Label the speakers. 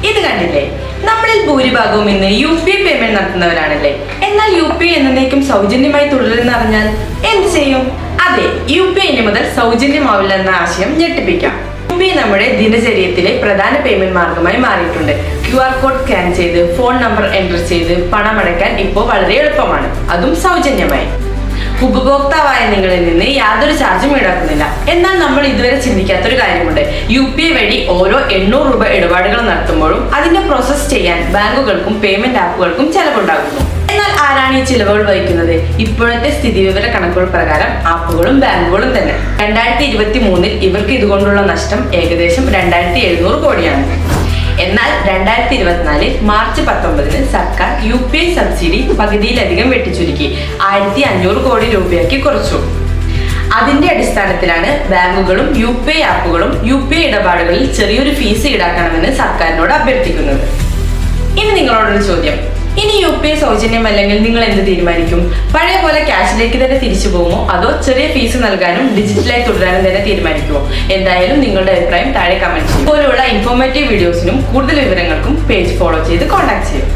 Speaker 1: ഇത് കണ്ടില്ലേ, നമ്മളിൽ ഭൂരിഭാഗവും ഇന്ന് UPI പേയ്മെന്റ് നടത്തുന്നവരാണല്ലേ. എന്നാൽ UPI എന്നേക്കും സൗജന്യമായി തുടരുമെന്ന് അറിഞ്ഞാൽ എന്ത് ചെയ്യും? അതെ, UPI ഇനി മുതൽ സൗജന്യമാവില്ല എന്ന ആശയം ഞെട്ടിപ്പിക്കാം. UPI നമ്മുടെ ദിനചര്യത്തിലെ പ്രധാന പേയ്മെന്റ് മാർഗമായി മാറിയിട്ടുണ്ട്. QR കോഡ് സ്കാൻ ചെയ്ത് ഫോൺ നമ്പർ എൻ്റർ ചെയ്ത് പണമടയ്ക്കാൻ ഇപ്പോൾ വളരെ എളുപ്പമാണ്, അതും സൗജന്യമായി. ഉപഭോക്താവായ നിങ്ങളിൽ നിന്ന് യാതൊരു ചാർജും ഈടാക്കുന്നില്ല. എന്നാൽ നമ്മൾ ഇതുവരെ ചിന്തിക്കാത്തൊരു കാര്യമുണ്ട്. UPI വഴി ഓരോ 800 രൂപ ഇടപാടുകൾ നടത്തുമ്പോഴും അതിന്റെ പ്രോസസ് ചെയ്യാൻ ബാങ്കുകൾക്കും പേയ്മെന്റ് ആപ്പുകൾക്കും ചെലവുണ്ടാകുന്നു. എന്നാൽ ആരാണ് ഈ ചിലവുകൾ വഹിക്കുന്നത്? ഇപ്പോഴത്തെ സ്ഥിതിവിവര കണക്കുകൾ പ്രകാരം ആപ്പുകളും ബാങ്കുകളും തന്നെ. 2023 ഇവർക്ക് ഇതുകൊണ്ടുള്ള നഷ്ടം ഏകദേശം 2700 കോടിയാണ്. എന്നാൽ 2024 മാർച്ച് 19 സർക്കാർ UPI സബ്സിഡി പകുതിയിലധികം വെട്ടിച്ചുരുക്കി 1500 കോടി രൂപയാക്കി കുറച്ചു. അതിന്റെ അടിസ്ഥാനത്തിലാണ് ബാങ്കുകളും UPI ആപ്പുകളും UPI ഇടപാടുകളിൽ ചെറിയൊരു ഫീസ് ഈടാക്കണമെന്ന് സർക്കാരിനോട് അഭ്യർത്ഥിക്കുന്നത്. ഇനി നിങ്ങളോടൊരു ചോദ്യം, ഇനി UPI സൗജന്യമല്ലെങ്കിൽ നിങ്ങൾ എന്ത് തീരുമാനിക്കും? പഴയ പോലെ ക്യാഷിലേക്ക് തന്നെ തിരിച്ചു പോകുമോ, അതോ ചെറിയ ഫീസ് നൽകാനും ഡിജിറ്റലായി തുടരാനും തന്നെ തീരുമാനിക്കുമോ? എന്തായാലും നിങ്ങളുടെ അഭിപ്രായം താഴെ കമന്റ് ചെയ്യും. ഇതുപോലുള്ള ഇൻഫോർമേറ്റീവ് വീഡിയോസിനും കൂടുതൽ വിവരങ്ങൾക്കും പേജ് ഫോളോ ചെയ്ത് കോൺടാക്ട് ചെയ്യും.